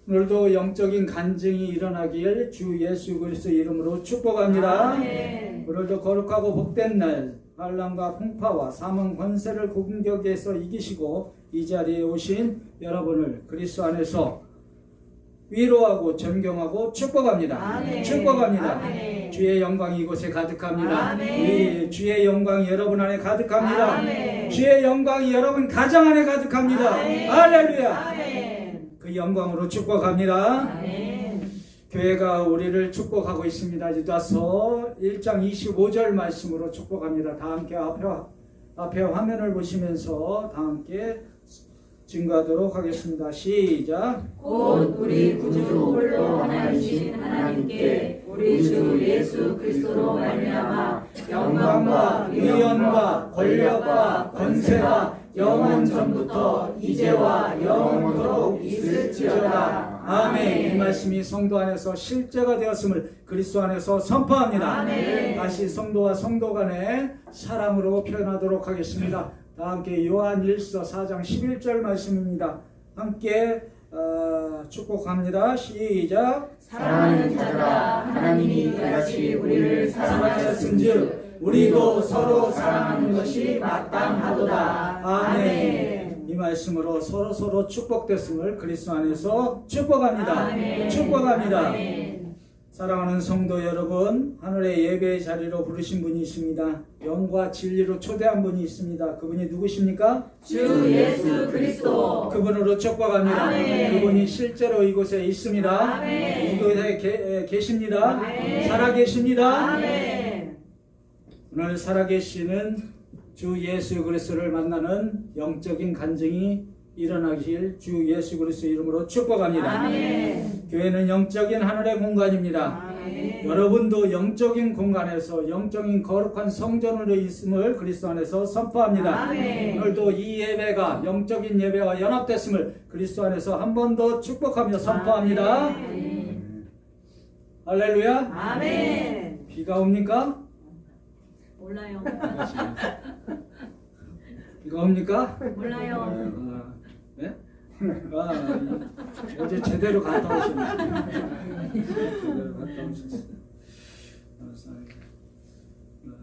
오늘도 영적인 간증이 일어나길 주 예수 그리스도 이름으로 축복합니다. 아멘. 오늘도 거룩하고 복된 날, 환난과 풍파와 사망 권세를 공격에서 이기시고 이 자리에 오신 여러분을 그리스도 안에서 위로하고 존경하고 축복합니다. 아멘. 축복합니다. 아멘. 주의 영광이 이곳에 가득합니다. 아멘. 주의 영광이 여러분 안에 가득합니다. 아멘. 주의 영광이 여러분 가정 안에 가득합니다. 아멘. 할렐루야. 아멘. 그 영광으로 축복합니다. 아멘. 교회가 우리를 축복하고 있습니다. 유다서 1장 25절 말씀으로 축복합니다. 다 함께 앞에 화면을 보시면서 다 함께 증거하도록 하겠습니다. 시작. 곧 우리 구주 홀로 하나이신 하나님께 우리 주 예수 그리스도로 말미암아 영광과 위엄과 권력과 권세가 영원 전부터 이제와 영원토록 있을지어다. 아멘. 이 말씀이 성도 안에서 실제가 되었음을 그리스도 안에서 선포합니다. 아멘. 다시 성도와 성도 간의 사랑으로 표현하도록 하겠습니다. 다 함께 요한일서 4장 11절 말씀입니다. 함께 축복합니다. 시작. 사랑하는 자들아 하나님이 이같이 우리를 사랑하셨은즉 우리도 서로 사랑하는 것이 마땅하도다. 아멘. 이 말씀으로 서로 축복됐음을 그리스도 안에서 축복합니다. 아멘. 축복합니다. 아멘. 사랑하는 성도 여러분, 하늘의 예배의 자리로 부르신 분이 있습니다. 영과 진리로 초대한 분이 있습니다. 그분이 누구십니까? 주 예수 그리스도. 그분으로 축복합니다. 아멘. 그분이 실제로 이곳에 있습니다. 아멘. 이곳에 계십니다. 아멘. 살아계십니다. 아멘. 오늘 살아계시는 주 예수 그리스도를 만나는 영적인 간증이 일어나길 주 예수 그리스도 이름으로 축복합니다. 아멘. 교회는 영적인 하늘의 공간입니다. 아멘. 여러분도 영적인 공간에서 영적인 거룩한 성전으로 있음을 그리스도 안에서 선포합니다. 아멘. 오늘도 이 예배가 영적인 예배와 연합됐음을 그리스도 안에서 한 번 더 축복하며 선포합니다. 아멘. 할렐루야. 아멘. 비가 옵니까? 몰라요. 비가 옵니까? 몰라요. 네? 어제 제대로 갔다 오셨네. 제대로 갔다 오셨어요.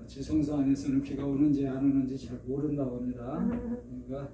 지성소 안에서는 비가 오는지 안 오는지 잘 모른다고 합니다. 그러니까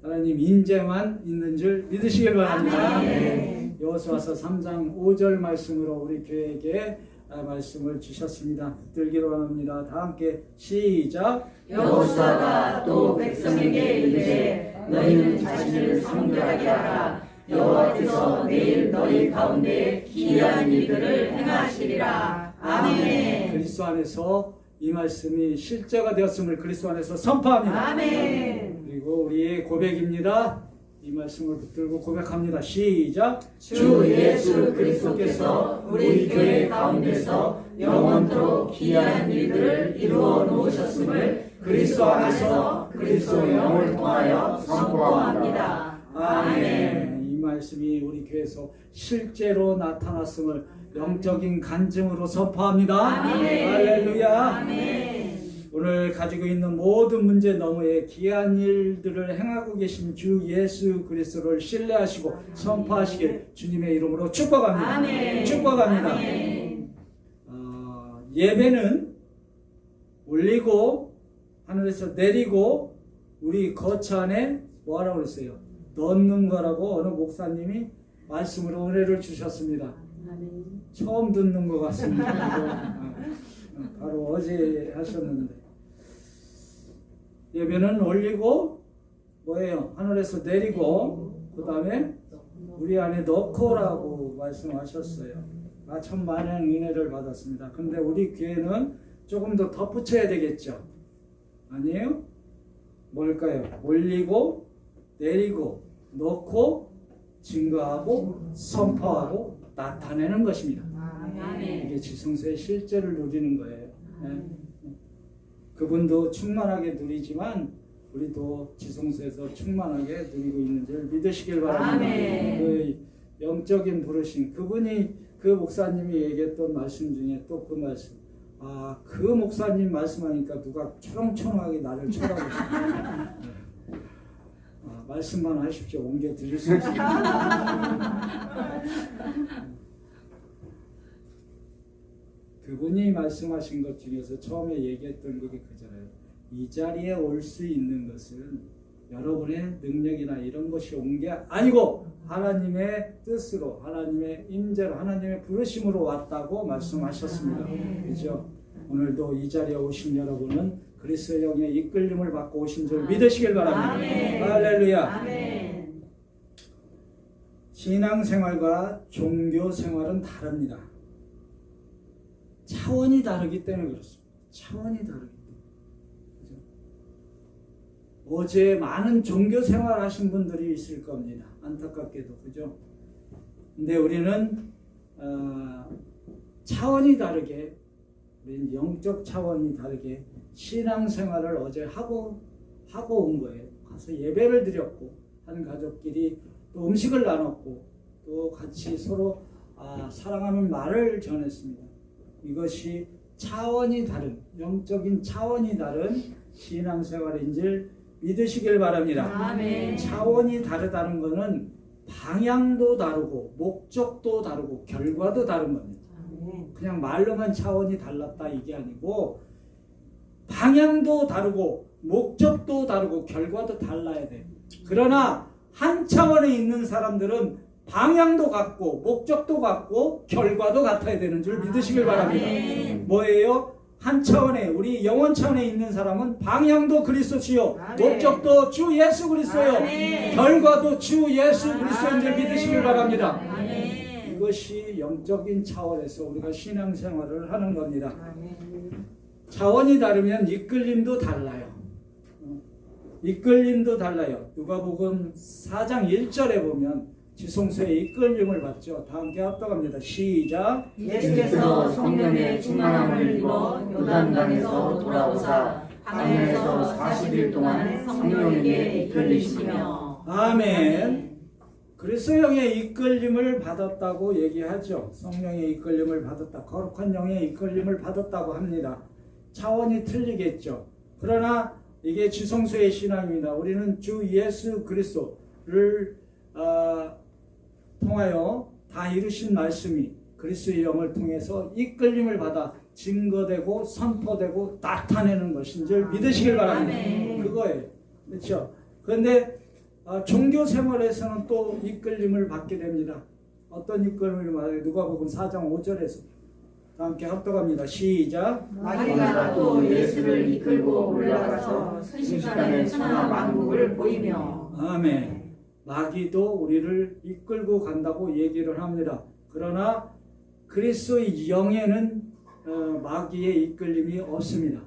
하나님 인재만 있는 줄 믿으시길 바랍니다. 아멘. 여호수아서 3장 5절 말씀으로 우리 교회에게 말씀을 주셨습니다. 붙들기로 합니다. 다 함께 시작. 여호수아가 또 백성에게 이르되 너희는 자신을 성결하게 하라. 여호와께서 내일 너희 가운데 기이한 일들을 행하시리라. 아멘. 그리스도 안에서 이 말씀이 실제가 되었음을 그리스도 안에서 선포합니다. 아멘. 그리고 우리의 고백입니다. 이 말씀을 붙들고 고백합니다. 시작. 주 예수 그리스도께서 우리 교회 가운데서 영원토록 기이한 일들을 이루어 놓으셨음을 그리스도 안에서 그리스도의 영을 통하여 선포합니다. 아멘. 이 말씀이 우리 교회에서 실제로 나타났음을 영적인 간증으로 선포합니다. 아멘. 할렐루야. 아멘. 오늘 가지고 있는 모든 문제 너머에 기이한 일들을 행하고 계신 주 예수 그리스도를 신뢰하시고 선포하시길 주님의 이름으로 축복합니다. 아멘. 축복합니다. 아멘. 예배는 올리고 하늘에서 내리고 우리 거처 안에 뭐하라고 그랬어요? 넣는 거라고 어느 목사님이 말씀으로 은혜를 주셨습니다. 처음 듣는 것 같습니다. 바로 어제 하셨는데 예배는 올리고 뭐예요? 하늘에서 내리고 그 다음에 우리 안에 넣고라고 말씀하셨어요. 참 많은 은혜를 받았습니다. 근데 우리 교회는 조금 더 덧붙여야 되겠죠? 아니에요? 뭘까요? 올리고 내리고 넣고 증거하고 선포하고 나타내는 것입니다. 아멘. 이게 지성소의 실제를 누리는 거예요. 네. 그분도 충만하게 누리지만 우리도 지성소에서 충만하게 누리고 있는 줄 믿으시길 바랍니다. 아멘. 그 영적인 부르심, 그분이 그 목사님이 얘기했던 말씀 중에 또 그 말씀, 그 목사님 말씀하니까 누가 초롱초롱하게 나를 쳐다보시네. 말씀만 하십시오. 옮겨 드릴 수 있습니다. 그분이 말씀하신 것 중에서 처음에 얘기했던 그게 그잖아요. 이 자리에 올 수 있는 것은 여러분의 능력이나 이런 것이 온 게 아니고 하나님의 뜻으로, 하나님의 임재로, 하나님의 부르심으로 왔다고 말씀하셨습니다. 그렇죠? 오늘도 이 자리에 오신 여러분은 그리스도의 영의 이끌림을 받고 오신 줄 믿으시길 바랍니다. 할렐루야. 아멘. 신앙생활과 종교생활은 다릅니다. 차원이 다르기 때문에 그렇습니다. 차원이 다르기 때문에. 그죠? 어제 많은 종교생활 하신 분들이 있을 겁니다. 안타깝게도. 그죠? 근데 우리는 차원이 다르게, 우리는 영적 차원이 다르게 신앙생활을 어제 하고 온 거예요. 가서 예배를 드렸고, 한 가족끼리 또 음식을 나눴고, 또 같이 서로 사랑하는 말을 전했습니다. 이것이 차원이 다른, 영적인 차원이 다른 신앙생활인 줄 믿으시길 바랍니다. 아멘. 차원이 다르다는 것은 방향도 다르고 목적도 다르고 결과도 다른 겁니다. 그냥 말로만 차원이 달랐다 이게 아니고 방향도 다르고 목적도 다르고 결과도 달라야 돼요. 그러나 한 차원에 있는 사람들은 방향도 같고 목적도 같고 결과도 같아야 되는 줄 믿으시길 바랍니다. 뭐예요? 한 차원에, 우리 영원 차원에 있는 사람은 방향도 그리스도시요, 목적도 주 예수 그리스도요, 결과도 주 예수 그리스도인 줄 믿으시길 바랍니다. 이것이 영적인 차원에서 우리가 신앙생활을 하는 겁니다. 차원이 다르면 이끌림도 달라요. 이끌림도 달라요. 누가복음 4장 1절에 보면 지성소의 이끌림을 받죠. 다 함께 합독합니다. 시작. 예수께서 성령의 충만함을 입어 요단강에서 돌아오사 광야에서 40일 동안 성령에게 이끌리시며. 아멘. 그리스도 영의 이끌림을 받았다고 얘기하죠. 성령의 이끌림을 받았다. 거룩한 영의 이끌림을 받았다고 합니다. 차원이 틀리겠죠. 그러나 이게 지성소의 신앙입니다. 우리는 주 예수 그리스도를 통하여 다 이루신 말씀이 그리스도의 영을 통해서 이끌림을 받아 증거되고 선포되고 나타내는 것인 줄 믿으시길 바랍니다. 그거예요. 그렇죠? 그런데 종교 생활에서는 또 이끌림을 받게 됩니다. 어떤 이끌림을 받아요? 누가복음 4장 5절에서 함께 합독합니다. 시작. 마귀가 또 예수를 이끌고 올라가서 순식간에 천하 만국을 보이며. 아멘. 마귀도 우리를 이끌고 간다고 얘기를 합니다. 그러나 그리스도의 영에는 마귀의 이끌림이 없습니다.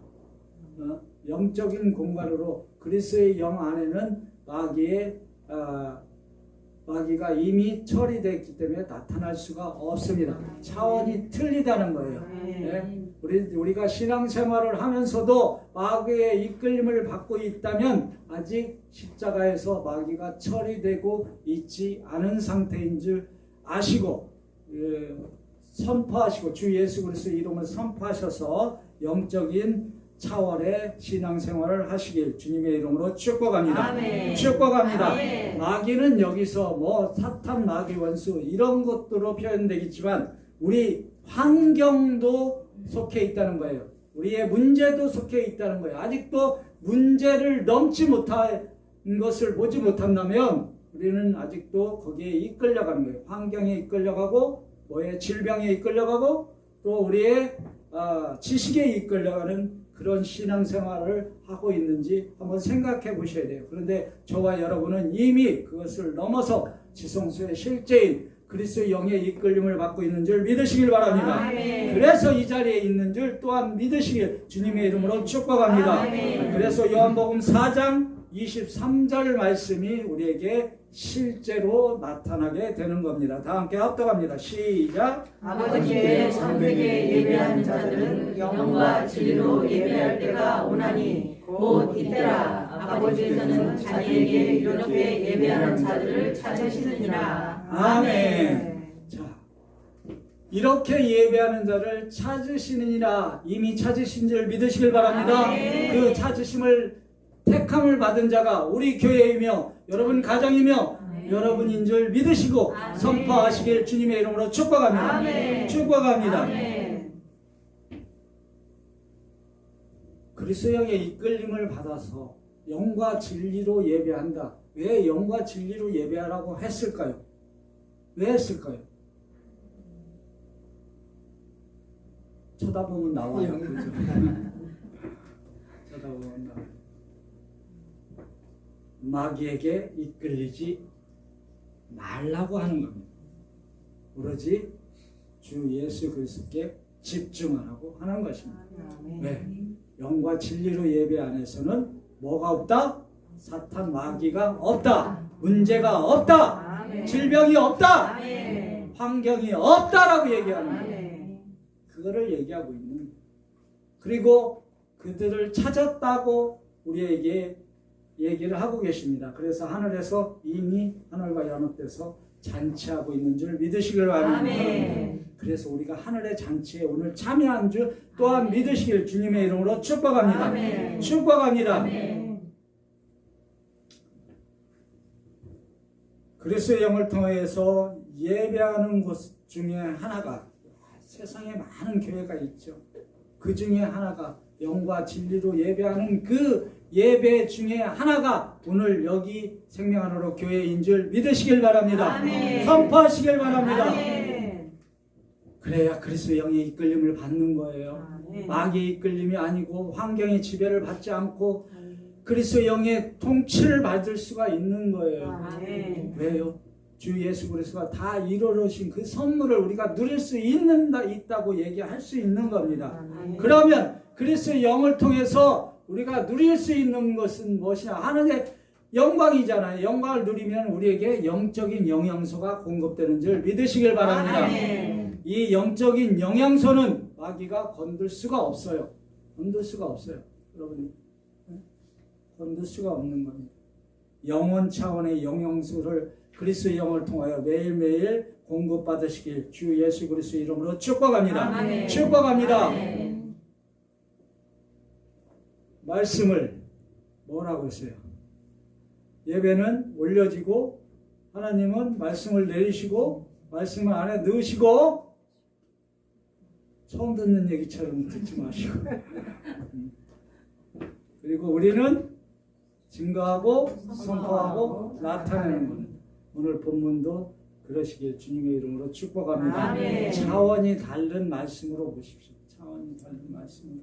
영적인 공간으로 그리스도의 영 안에는 마귀가 이미 처리됐기 때문에 나타날 수가 없습니다. 차원이 틀리다는 거예요. 네? 우리가 신앙생활을 하면서도 마귀의 이끌림을 받고 있다면 아직 십자가에서 마귀가 처리되고 있지 않은 상태인 줄 아시고 선포하시고 주 예수 그리스도의 이름을 선포하셔서 영적인 차원의 신앙생활을 하시길 주님의 이름으로 축복합니다. 아멘. 축복합니다. 아멘. 마귀는 여기서 뭐 사탄, 마귀, 원수 이런 것들로 표현되겠지만 우리 환경도 속해 있다는 거예요. 우리의 문제도 속해 있다는 거예요. 아직도 문제를 넘지 못한 것을 보지 못한다면 우리는 아직도 거기에 이끌려가는 거예요. 환경에 이끌려가고 질병에 이끌려가고 또 우리의 지식에 이끌려가는 그런 신앙생활을 하고 있는지 한번 생각해 보셔야 돼요. 그런데 저와 여러분은 이미 그것을 넘어서 지성소의 실제인 그리스도의 영의 이끌림을 받고 있는 줄 믿으시길 바랍니다. 아멘. 그래서 이 자리에 있는 줄 또한 믿으시길 주님의 이름으로 축복합니다. 아멘. 그래서 요한복음 4장 23절 말씀이 우리에게 실제로 나타나게 되는 겁니다. 다 함께 합독합니다. 시작. 아버지께 참되게 예배하는 자들은 영과 진리로 예배할 때가 오나니 곧 이때라. 아버지께서는 자기에게 이렇게 예배하는 자들을 찾으시느니라. 아멘. 자, 이렇게 예배하는 자를 찾으시느니라. 이미 찾으신 줄 믿으시길 바랍니다. 아멘. 그 찾으심을 택함을 받은 자가 우리 교회이며 여러분 가정이며 여러분인 줄 믿으시고 선포하시길 주님의 이름으로 축복합니다. 축복합니다. 그리스도의 영의 이끌림을 받아서 영과 진리로 예배한다. 왜 영과 진리로 예배하라고 했을까요? 왜 했을까요? 쳐다보면 나와요. 그죠? 쳐다보면 나와요. 마귀에게 이끌리지 말라고 하는 겁니다. 오로지 주 예수 그리스도께 집중하라고 하는 것입니다. 왜? 영과 진리로 예배 안에서는 뭐가 없다? 사탄 마귀가 없다. 문제가 없다. 아멘. 질병이 없다. 아멘. 환경이 없다라고 얘기하는 거예요. 아멘. 그거를 얘기하고 있는 거예요. 그리고 그들을 찾았다고 우리에게 얘기를 하고 계십니다. 그래서 하늘에서 이미 하늘과 연합돼서 잔치하고 있는 줄 믿으시길 바랍니다. 아멘. 그래서 우리가 하늘의 잔치에 오늘 참여한 줄 또한 믿으시길 주님의 이름으로 축복합니다. 아멘. 축복합니다. 아멘. 그리스도의 영을 통해서 예배하는 곳 중에 하나가 세상에 많은 교회가 있죠. 그 중에 하나가 영과 진리로 예배하는 그 예배 중에 하나가 오늘 여기 생명하나로 교회인 줄 믿으시길 바랍니다. 아멘. 선포하시길 바랍니다. 아멘. 그래야 그리스도의 영의 이끌림을 받는 거예요. 아멘. 마귀의 이끌림이 아니고 환경의 지배를 받지 않고 그리스도의 영의 통치를 받을 수가 있는 거예요. 아멘. 왜요? 주 예수 그리스도가 다 이루어진 그 선물을 우리가 누릴 수 있다고 얘기할 수 있는 겁니다. 아멘. 그러면 그리스도의 영을 통해서 우리가 누릴 수 있는 것은 무엇이냐? 하늘의 영광이잖아요. 영광을 누리면 우리에게 영적인 영양소가 공급되는 줄 믿으시길 바랍니다. 아멘. 이 영적인 영양소는 마귀가 건들 수가 없어요. 건들 수가 없어요. 여러분, 건들 수가 없는 겁니다. 영원 차원의 영양소를 그리스도의 영을 통하여 매일매일 공급받으시길 주 예수 그리스도의 이름으로 축복합니다. 아멘. 축복합니다. 아멘. 말씀을 뭐라고 했어요? 예배는 올려지고 하나님은 말씀을 내리시고 말씀을 안에 넣으시고 처음 듣는 얘기처럼 듣지 마시고 그리고 우리는 증거하고 선포하고 나타내는 것. 오늘 본문도 그러시길 주님의 이름으로 축복합니다. 아멘. 차원이 다른 말씀으로 보십시오. 차원이 다른 말씀으로.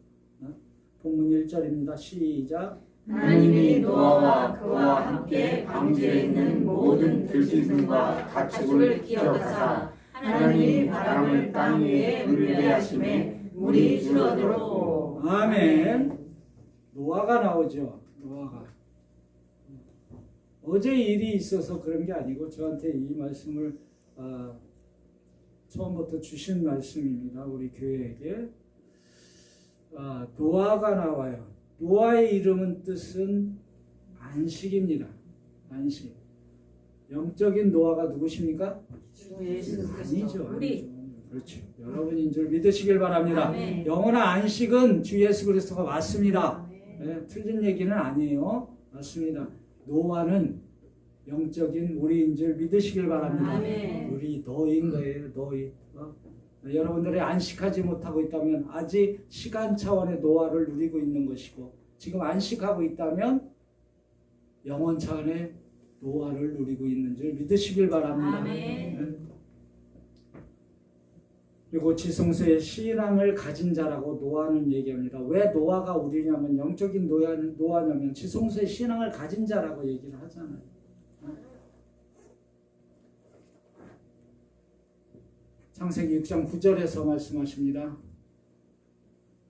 본문 1절입니다. 시작. 하나님이 노아와 그와 함께 방주에 있는 모든 들짐승과 가축을 기억하사 하나님이 바람을 땅 위에 불게 하심에 물이 줄어들었고. 아멘. 노아가 나오죠. 노아가. 어제 일이 있어서 그런 게 아니고 저한테 이 말씀을 처음부터 주신 말씀입니다. 우리 교회에게. 노아가 나와요. 노아의 이름은 뜻은 안식입니다. 안식. 영적인 노아가 누구십니까? 주 예수 아니죠. 우리. 아니죠. 그렇죠. 여러분인 줄 믿으시길 바랍니다. 아멘. 영원한 안식은 주 예수 그리스도가 맞습니다. 아멘. 네, 틀린 얘기는 아니에요. 맞습니다. 노아는 영적인 우리인 줄 믿으시길 바랍니다. 아멘. 우리 너인 거예요. 너희. 여러분들이 안식하지 못하고 있다면 아직 시간 차원의 노아를 누리고 있는 것이고 지금 안식하고 있다면 영원 차원의 노아를 누리고 있는 줄 믿으시길 바랍니다. 아멘. 그리고 지성소의 신앙을 가진 자라고 노아는 얘기합니다. 왜 노아가 우리냐면 영적인 노아냐면 지성소의 신앙을 가진 자라고 얘기를 하잖아요. 창세기 6장 9절에서 말씀하십니다.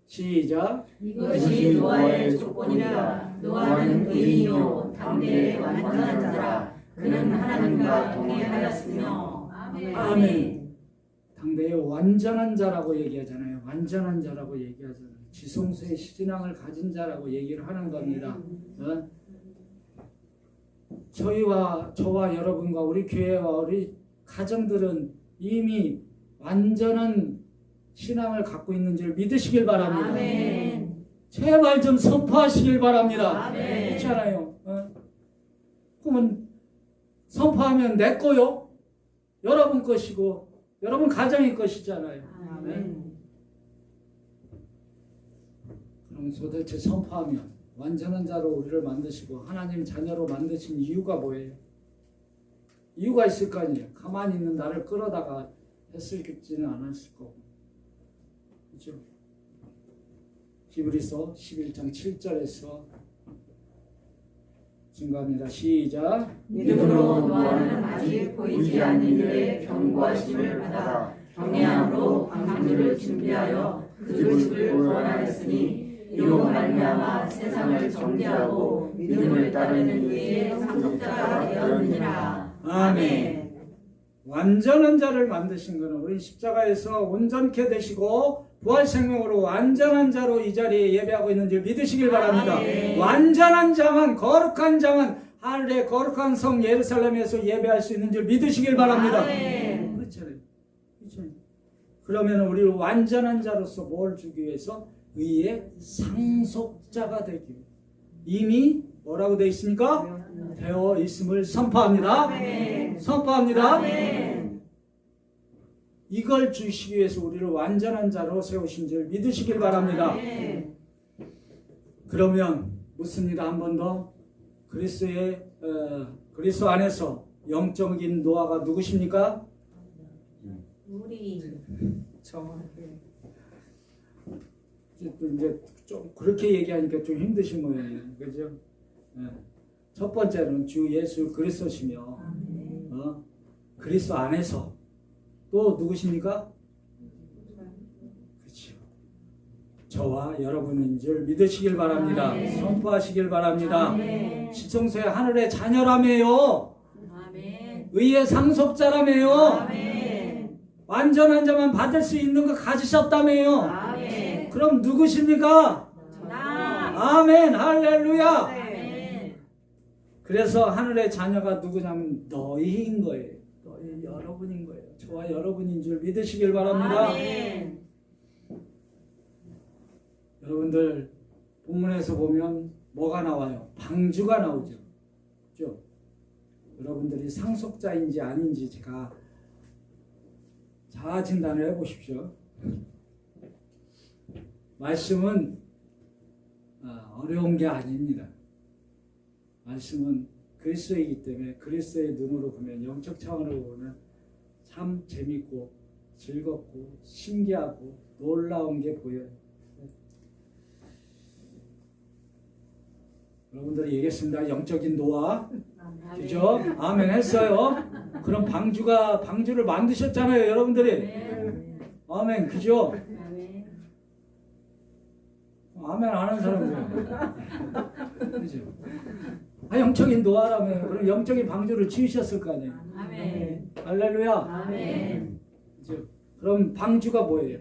시작. 이것이 노아의 조건이라. 노아는 의인이요 담대에 완전한 자라. 그는 하나님과 동행하였으며. 아멘. 당대의 완전한 자라고 얘기하잖아요. 완전한 자라고 얘기하잖아요. 지성소의 신앙을 가진 자라고 얘기를 하는 겁니다. 저와 여러분과 우리 교회와 우리 가정들은 이미 완전한 신앙을 갖고 있는 줄 믿으시길 바랍니다. 아멘. 제발 좀 선포하시길 바랍니다. 아멘. 그렇잖아요. 그러면 선포하면 내 거요? 여러분 것이고 여러분 가정의 것이잖아요. 아멘. 그럼 도대체 선포하면 완전한 자로 우리를 만드시고 하나님 자녀로 만드신 이유가 뭐예요? 이유가 있을 거 아니에요. 가만히 있는 나를 끌어다가 했을지는 않았을 거고. 그죠? 히브리서 11장 7절에서 증거합니다. 시작. 믿음으로 노아는 아직 보이지 않는 일에 경고하심을 받아 경외함으로 방주를 준비하여 그 집을 구원하였으니 이로 말미암아 세상을 정죄하고 믿음을 따르는 이의 상속자가 되었느니라. 아멘. 완전한 자를 만드신 것은 우리 십자가에서 온전케 되시고 부활생명으로 완전한 자로 이 자리에 예배하고 있는 줄 믿으시길 바랍니다. 아멘. 완전한 자만, 거룩한 자만 하늘의 거룩한 성 예루살렘에서 예배할 수 있는 줄 믿으시길 바랍니다. 아멘. 그렇잖아요. 그러면 우리를 완전한 자로서 뭘 주기 위해서? 의의 상속자가 되기 위해. 이미 뭐라고 되어 있습니까? 되어 있음을 선포합니다. 아멘. 선포합니다. 아멘. 이걸 주시기 위해서 우리를 완전한 자로 세우신 줄 믿으시길 바랍니다. 아멘. 그러면 묻습니다. 한 번 더. 그리스도 안에서 영적인 노아가 누구십니까? 우리 이제 좀 그렇게 얘기하니까 좀 힘드신 모양이에요. 그죠? 첫 번째는 주 예수 그리스도시며 그리스도 안에서 또 누구십니까? 그렇죠. 저와 여러분인 줄 믿으시길 바랍니다. 아멘. 선포하시길 바랍니다. 아멘. 시청소의 하늘의 자녀라며요. 아멘. 의의 상속자라며요. 아멘. 완전한 자만 받을 수 있는 거 가지셨다며요. 아멘. 그럼 누구십니까? 나. 아멘. 할렐루야. 아멘. 그래서 하늘의 자녀가 누구냐면 너희인 거예요. 너희 여러분인 거예요. 저와 여러분인 줄 믿으시길 바랍니다. 아멘. 여러분들 본문에서 보면 뭐가 나와요? 방주가 나오죠. 그렇죠? 여러분들이 상속자인지 아닌지 제가 자아 진단을 해보십시오. 말씀은 어려운 게 아닙니다. 말씀은 그리스도이기 때문에 그리스도의 눈으로 보면 영적 차원으로 보면 참 재밌고 즐겁고 신기하고 놀라운 게 보여요. 여러분들이 얘기했습니다. 영적인 노아. 그죠? 아멘 했어요. 그럼 방주를 만드셨잖아요, 여러분들이. 아멘, 그죠? 아멘 안 하는 사람들. 그죠? 영적인 노아라면 그럼 영적인 방주를 지으셨을 거 아니에요. 아멘. 할렐루야. 아멘. 그죠? 그럼 방주가 뭐예요?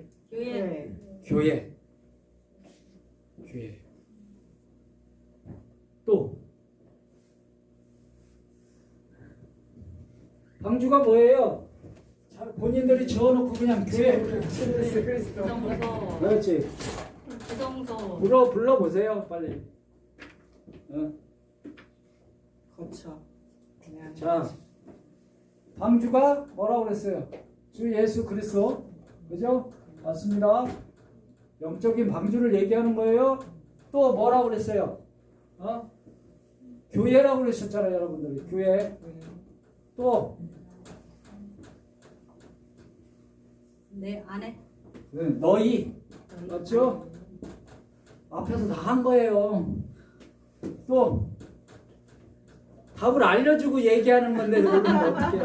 교회. 교회. 또 방주가 뭐예요? 잘 본인들이 지어놓고 그냥 교회. 구성소. 그렇지. 구성소. 불러보세요 빨리. 거쳐. 자, 방주가 뭐라고 그랬어요? 주 예수 그리스도. 그죠? 맞습니다. 영적인 방주를 얘기하는 거예요. 또 뭐라고 그랬어요? 교회라고 그러셨잖아요, 여러분들이. 교회. 또 내 안에. 너희. 맞죠? 앞에서 다 한 거예요. 또 답을 알려주고 얘기하는 건데 모르면 어떡해.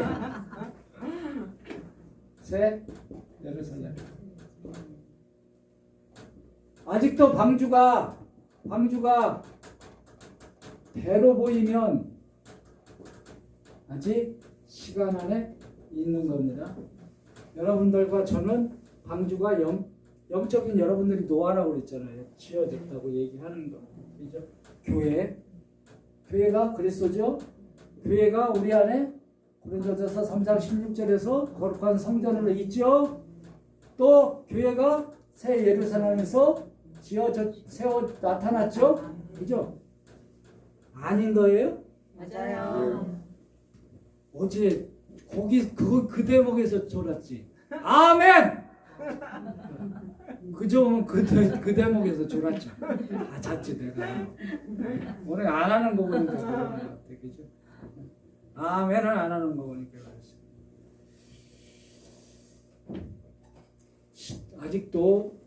셋. 예루살렘. 아직도 방주가 배로 보이면 아직 시간 안에 있는 겁니다. 여러분들과 저는 방주가 영적인 여러분들이 노아라고 그랬잖아요. 지어졌다고 얘기하는 거. 그죠? 교회가 그리스도죠. 교회가 우리 안에 고린도전서 3장 16절에서 거룩한 성전으로 있죠. 또 교회가 새 예루살렘에서 세워 나타났죠. 그죠? 아닌 거예요? 맞아요. 어제 거기 그 대목에서 졸았지. 아멘. 그저 그 대목에서 졸았죠. 아, 잤지 내가. 오늘 안 하는 거 보니까 그런 것 같아, 그죠? 아멘은 안 하는 거 보니까 그랬어. 아직도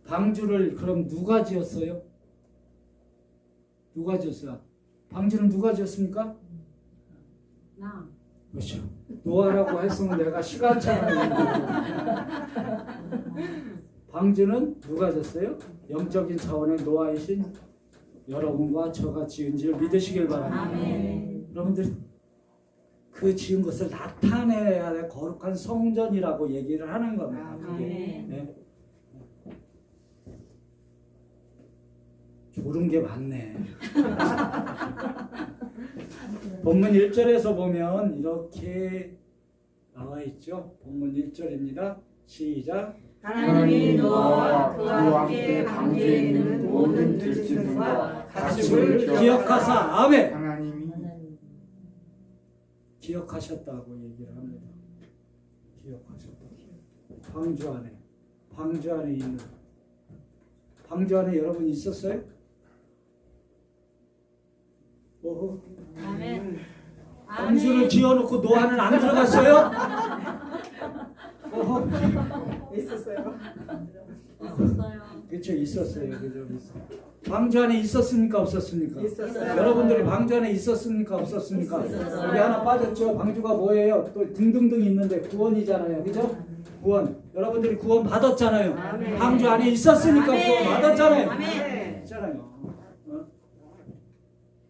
방주를 그럼 누가 지었어요? 누가 지었어요? 방주는 누가 지었습니까? 나. 그렇죠. 노아라고 했으면 내가 시간차가 방주는 누가 졌어요? 영적인 차원의 노아이신 여러분과 저가 지은 줄 믿으시길 바랍니다. 아멘. 여러분들 그 지은 것을 나타내야 될 거룩한 성전이라고 얘기를 하는 겁니다. 그게. 아멘. 네. 졸은 게 많네. 본문 1절에서 보면 이렇게 나와 있죠. 본문 1절입니다. 시작. 하나님이 노아와 그와 함께 방주에 있는 모든 들짐승과 가축을 기억하사 아멘. 하나님이 기억하셨다고 얘기를 합니다. 기억하셨다. 방주 안에 있는 방주 안에 여러분 있었어요? 오호. 아멘. 방주를 지어놓고 노아는 안 들어갔어요? 오호. 있었어요. 있었어요. 그렇죠, 있었어요. 그죠, 방주 안에 있었습니까, 없었습니까? 있었어요. 여러분들이 방주 안에 있었습니까, 없었습니까? 있었어요. 여기 하나 빠졌죠. 방주가 뭐예요? 또 등등등 있는데 구원이잖아요, 그죠? 구원. 여러분들이 구원 받았잖아요. 아멘. 방주 안에 있었으니까 아멘. 구원 받았잖아요. 아멘. 있잖아요.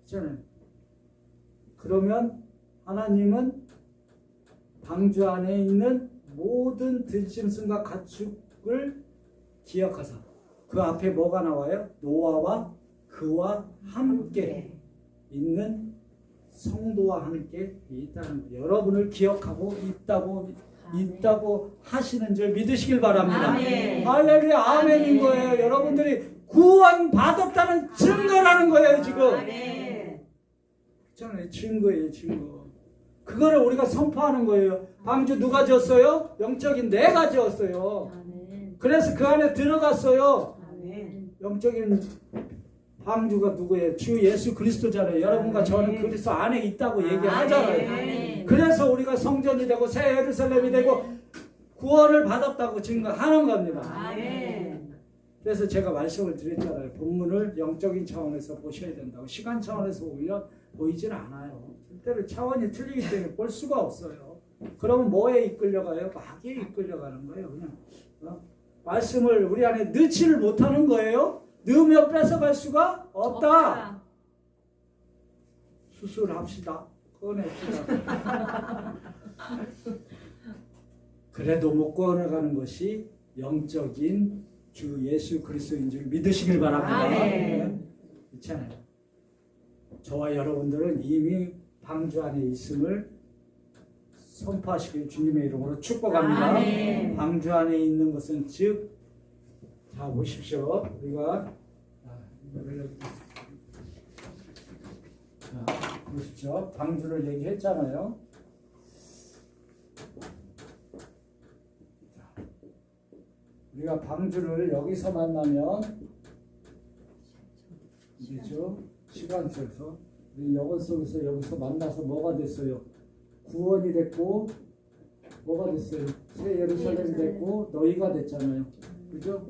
있잖아요. 그러면 하나님은 방주 안에 있는 모든 들짐승과 가축을 기억하사. 그 앞에 뭐가 나와요? 노아와 그와 함께 있는 성도와 함께 있다는 거예요. 여러분을 기억하고 있다고 하시는 줄 믿으시길 바랍니다. 아멘. 할렐루야, 아멘인 거예요. 여러분들이 구원 받았다는 증거라는 거예요, 지금. 아멘. 있잖아요, 증거예요, 증거. 그거를 우리가 선포하는 거예요. 방주 누가 지었어요? 영적인 내가 지었어요. 아멘. 그래서 그 안에 들어갔어요. 아멘. 영적인 방주가 누구예요? 주 예수 그리스도잖아요. 여러분과 저는 그리스도 안에 있다고 얘기하잖아요. 아멘. 그래서 우리가 성전이 되고 새 예루살렘이 되고 구원을 받았다고 증거하는 겁니다. 아멘. 그래서 제가 말씀을 드렸잖아요. 본문을 영적인 차원에서 보셔야 된다고. 시간 차원에서 오히려 보이질 않아요. 때로 차원이 틀리기 때문에 볼 수가 없어요. 그러면 뭐에 이끌려가요? 마귀에 이끌려가는 거예요. 그냥 말씀을 우리 안에 넣지를 못하는 거예요. 넣으면 뺏어갈 수가 없다. 수술합시다. 꺼냅시다. 그래도 못 꺼내가는 것이 영적인 주 예수 그리스도인 줄 믿으시길 바랍니다. 아멘. 있잖아요. 저와 여러분들은 이미 방주 안에 있음을 선포하시길 주님의 이름으로 축복합니다. 아멘. 방주 안에 있는 것은 즉, 자 보십시오. 우리가 자 보십시오. 방주를 얘기했잖아요. 우리가 방주를 여기서 만나면 이죠 시간 속에서 우리 영혼 속에서 여기서 만나서 뭐가 됐어요? 구원이 됐고 뭐가 됐어요? 새 예루살렘이 됐고 너희가 됐잖아요. 그죠?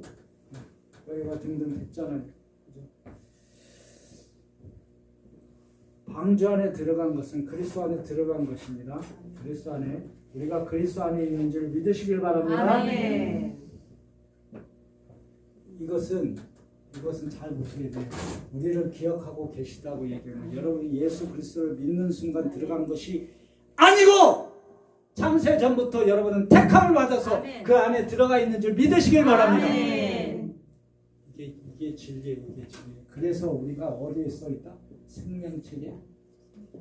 너희가 등등 됐잖아요. 그죠? 방주 안에 들어간 것은 그리스도 안에 들어간 것입니다. 그리스도 안에 우리가 그리스도 안에 있는 줄 믿으시길 바랍니다. 아멘. 이것은 잘 보셔야 돼요. 우리를 기억하고 계시다고 얘기해요. 여러분이 예수 그리스도를 믿는 순간 들어간 것이 아니고 창세 전부터 여러분은 택함을 받아서 아멘. 그 안에 들어가 있는 줄 믿으시길 바랍니다. 아멘. 이게 진리예요. 이게 진리. 그래서 우리가 어디에 써 있다? 생명책에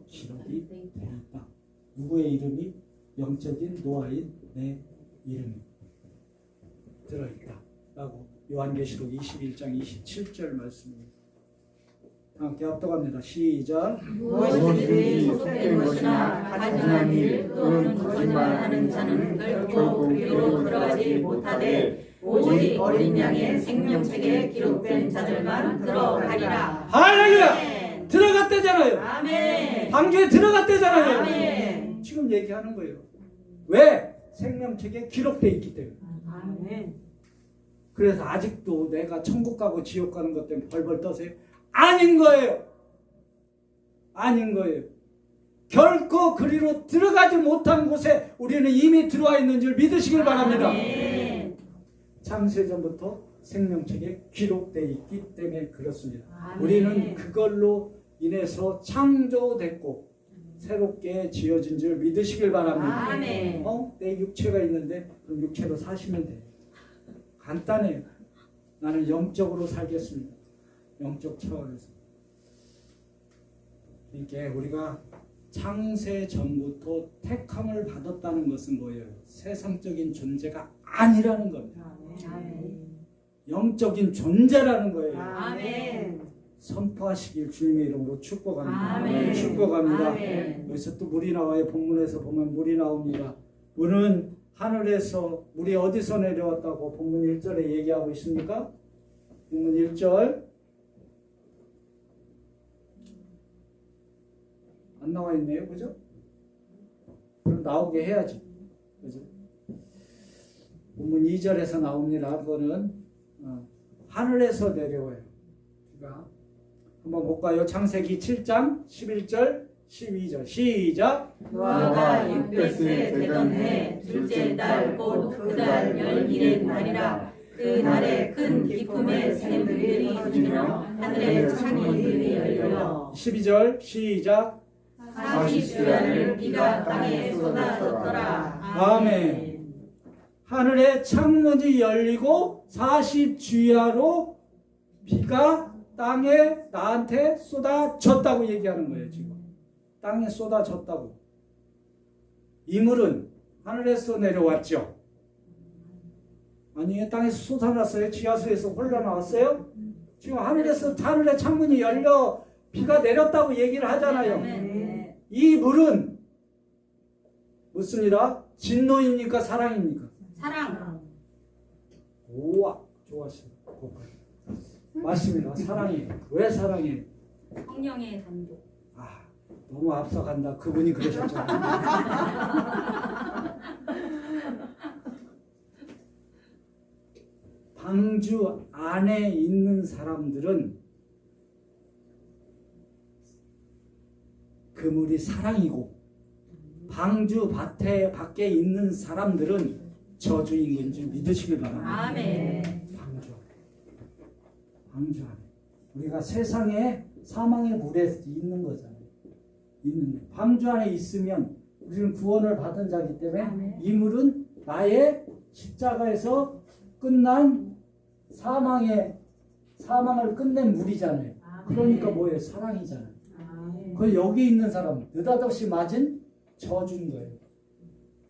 기록이 되어 있다. 누구의 이름이? 영적인 노아인 내 이름이 들어있다. 라고 요한계시록 21장 27절 말씀입니다. 함께 합독합니다. 시작. 무엇이든지 속된 것이나 가증한 일 또는 거짓말하는 자는 결코 그리로 들어가지 못하되 오직 어린 양의 생명책에 기록된 자들만 들어가리라. 할렐루야! 들어갔대잖아요. 아멘. 방주에 들어갔대잖아요. 아멘. 지금 얘기하는 거예요. 왜? 생명책에 기록되어 있기 때문에. 아멘. 그래서 아직도 내가 천국 가고 지옥 가는 것 때문에 벌벌 떠세요? 아닌 거예요. 아닌 거예요. 결코 그리로 들어가지 못한 곳에 우리는 이미 들어와 있는 줄 믿으시길 바랍니다. 아멘. 창세전부터 생명책에 기록되어 있기 때문에 그렇습니다. 아멘. 우리는 그걸로 인해서 창조됐고 새롭게 지어진 줄 믿으시길 바랍니다. 아멘. 내 육체가 있는데 그럼 육체로 사시면 돼요. 간단해요. 나는 영적으로 살겠습니다. 영적 차원에서. 그러니까 우리가 창세 전부터 택함을 받았다는 것은 뭐예요? 세상적인 존재가 아니라는 겁니다. 아멘. 영적인 존재라는 거예요. 아멘. 선포하시길 주님의 이름으로 축복합니다. 아멘. 축복합니다. 아멘. 여기서 또 물이 나와요. 본문에서 보면 물이 나옵니다. 물은 하늘에서 물이 어디서 내려왔다고 본문 1절에 얘기하고 있습니까? 본문 1절 안 나와 있네요. 그죠? 그럼 나오게 해야지. 그죠? 본문 2절에서 나옵니다. 그거는 하늘에서 내려와요. 그러니까 한번 볼까요? 창세기 7장 11절 12절 시작. 노아가 600세 되던 해 둘째 달 곧 그 달 11의 날이라. 그 날에 큰 기쁨의 새들이 터지며 하늘의 창문들이 열려 12절 시작. 40주야를 비가 땅에 쏟아졌더라. 아멘. 하늘의 창문이 열리고 40주야로 비가 땅에 나한테 쏟아졌다고 얘기하는 거예요. 지금 땅에 쏟아졌다고. 이 물은 하늘에서 내려왔죠. 아니에요? 땅에서 쏟아났어요? 지하수에서 흘러나왔어요? 지금 하늘의 창문이 열려 비가 내렸다고 얘기를 하잖아요. 이 물은 무슨이라? 진노입니까? 사랑입니까? 사랑. 우와, 좋았어요. 맞습니다. 사랑이에요. 왜 사랑이에요? 성령의 단독. 너무 앞서간다. 그분이 그러셨잖아요. 방주 안에 있는 사람들은 그 물이 사랑이고, 방주 밖에 있는 사람들은 저주인 건지 믿으시길 바랍니다. 아멘. 방주 안에. 우리가 세상에 사망의 물에 있는 거잖아요. 있는데 방주 안에 있으면 우리는 구원을 받은 자이기 때문에 아멘. 이 물은 나의 십자가에서 끝난 사망을 끝낸 물이잖아요. 그러니까 뭐예요? 사랑이잖아요. 그 여기 있는 사람 느닷없이 맞은 저주인 거예요.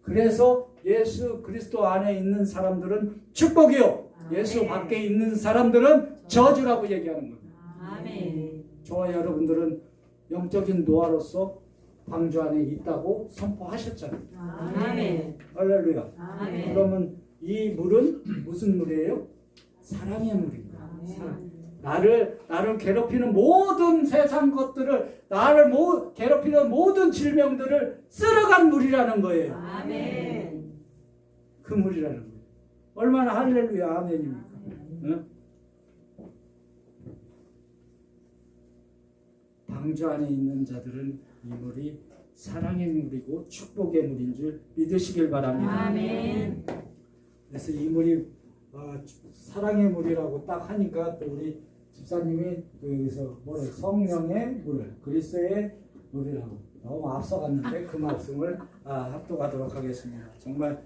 그래서 예수 그리스도 안에 있는 사람들은 축복이요. 예수 밖에 있는 사람들은 저주라고 얘기하는 거예요. 아멘. 저와 여러분들은 영적인 노아로서 방주 안에 있다고 선포하셨잖아요. 아멘. 할렐루야. 아멘. 그러면 이 물은 무슨 물이에요? 사랑의 물입니다. 아멘. 사랑. 나를 괴롭히는 모든 세상 것들을, 나를 괴롭히는 모든 질병들을 쓸어간 물이라는 거예요. 아멘. 그 물이라는 거예요. 얼마나 할렐루야 아멘입니까? 응? 방주 안에 있는 자들은 이 물이 사랑의 물이고 축복의 물인 줄 믿으시길 바랍니다. 아멘. 그래서 이 물이 사랑의 물이라고 딱 하니까 또 우리 집사님이 여기서 성령의 물, 그리스도의 물이라고 너무 앞서갔는데 그 말씀을 합독하도록 하겠습니다. 정말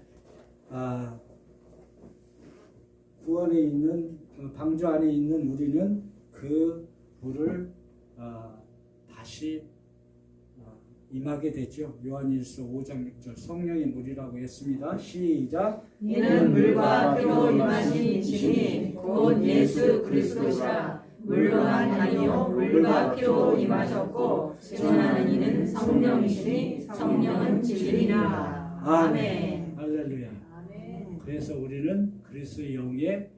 구원에 있는 방주 안에 있는 우리는 그 물을 다시 임하게 되죠. 요한일서 5장 6절 성령의 물이라고 했습니다. 시작. 이는 물과 피로 임하신 이시니 곧 예수 그리스도시라. 물로만 아니요 물과 피로 임하셨고 증언하는 이는 성령이시니 성령은 진리라. 아멘. 할렐루야. 그래서 우리는 그리스도의 영의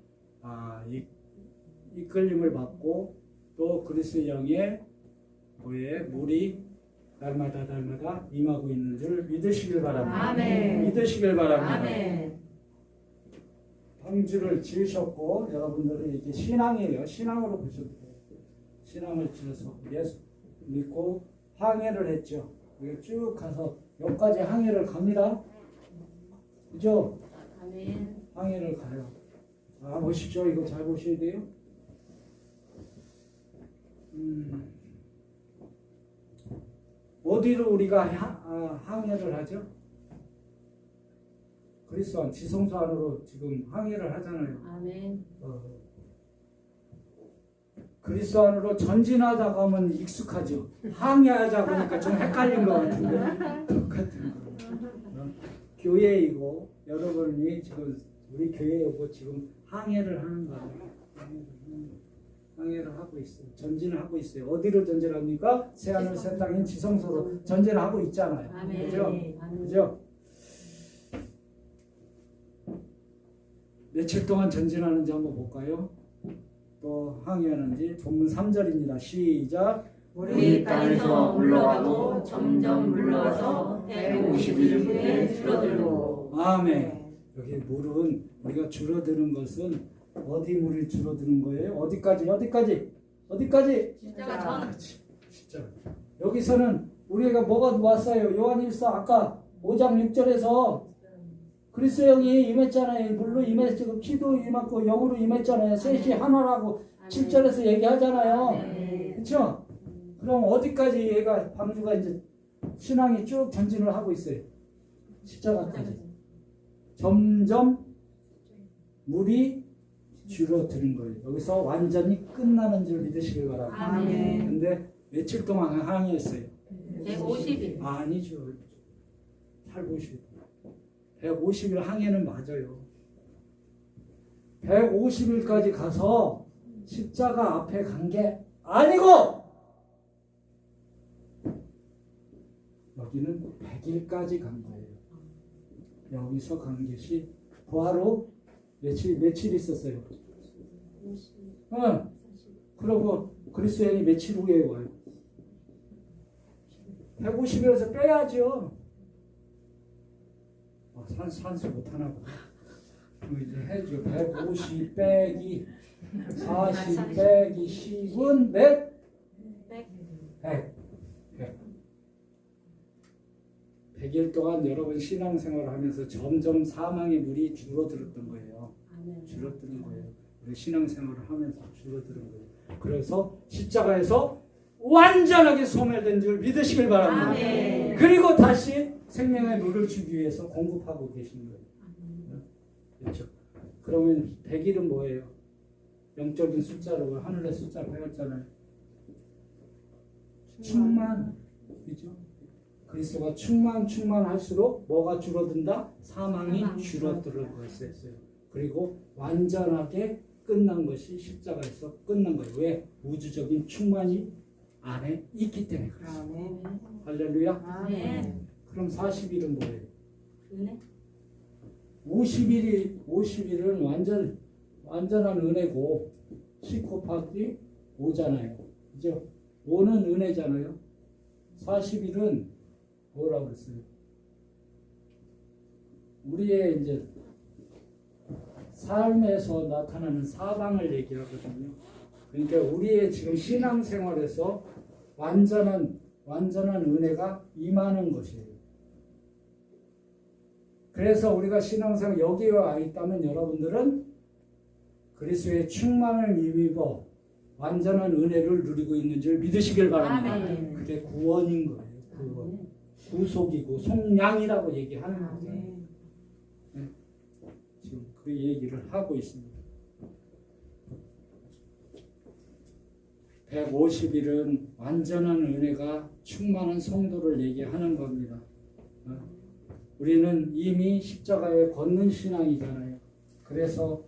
이끌림을 받고 또 그리스도의 영의 물이 날마다 임하고 있는 줄 믿으시길 바랍니다. 아멘. 믿으시길 바랍니다. 아멘. 방주를 지으셨고 여러분들은 이게 신앙이에요. 신앙으로 보셔도 돼요. 신앙을 지어서 예수 믿고 항해를 했죠. 여기 쭉 가서 여기까지 항해를 갑니다. 그죠? 아멘. 항해를 가요. 보십시오. 이거 잘 보셔야 돼요. 어디로 우리가 항해를 하죠? 그리스도 안, 지성소 안으로 지금 항해를 하잖아요. 아멘. 그리스도 안으로 전진하다가 하면 익숙하죠. 항해하자 보니까 좀 헷갈린 것 같은데 똑같은 거. 교회이고 여러분이 지금 우리 교회에 오고 지금 항해를 하는 거예요. 항해를 하고 있어요. 전진을 하고 있어요. 어디로 전진합니까? 새하늘 새 땅인 지성소로 전진을 하고 있잖아요. 아멘. 그죠? 그죠? 며칠 동안 전진하는지 한번 볼까요? 또 항해하는지 본문 3절입니다. 시작. 우리 땅에서 물러가고 점점 물러가서 150일 후에 줄어들고. 아멘. 여기 물은 우리가 줄어드는 것은 어디 물이 줄어드는 거예요? 어디까지? 십자가 전. 십자가. 여기서는 우리가 뭐가 왔어요? 요한일서 아까 5장 6절에서 그리스도 영이 임했잖아요. 물로 임했고 피도 임했고 영으로 임했잖아요. 셋이 하나라고 7절에서 얘기하잖아요. 그렇죠? 그럼 어디까지 얘가 방주가 이제 신앙이 쭉 전진을 하고 있어요. 십자가까지. 점점 물이 줄어드는 거예요. 여기서 완전히 끝나는 줄 믿으시길 바랍니다. 아멘. 근데 며칠 동안 항해했어요? 150일. 아니죠. 150일 항해는 맞아요. 150일까지 가서 십자가 앞에 간 게 아니고 여기는 100일까지 간 거예요. 여기서 간 것이 부하로 며칠 있었어요? 응. 그리고 그리스도인이 며칠 후에 와요? 150일에서 빼야죠. 산수 못하나 보다. 이제 해줘. 150 빼기 40 빼기 10은 몇? 100. 100일 동안 여러분 신앙생활을 하면서 점점 사망의 물이 줄어들었던 거예요. 줄어드는 거예요. 우리 신앙생활을 하면서 줄어드는 거예요. 그래서 십자가에서 완전하게 소멸된 줄 믿으시길 바랍니다. 아멘. 그리고 다시 생명의 물을 주기 위해서 공급하고 계신 거예요. 그렇죠? 그러면 100일은 뭐예요? 영적인 숫자로 하늘의 숫자로 배웠잖아요. 충만. 그렇죠? 그리스도가 충만할수록 뭐가 줄어든다? 사망이 줄어들 것이 있어요. 그리고 완전하게 끝난 것이 십자가에서 끝난 거예요. 왜? 우주적인 충만이 안에 있기 때문에 그렇습니다. 할렐루야. 아멘. 그럼 40일은 뭐예요? 은혜? 50일은 완전한 은혜고 10 곱하기 5잖아요. 그죠? 5는 은혜잖아요. 40일은 뭐라고 그랬어요? 우리의 이제 삶에서 나타나는 사방을 얘기하거든요. 그러니까 우리의 지금 신앙생활에서 완전한 은혜가 임하는 것이에요. 그래서 우리가 신앙생활 여기에 와 있다면 여러분들은 그리스도의 충만을 입어 완전한 은혜를 누리고 있는 줄 믿으시길 바랍니다. 아멘. 그게 구원인 거예요. 구원. 구속이고 속량이라고 얘기하는 거잖아요. 네. 지금 그 얘기를 하고 있습니다. 150일은 완전한 은혜가 충만한 성도를 얘기하는 겁니다. 우리는 이미 십자가에 걷는 신앙이잖아요. 그래서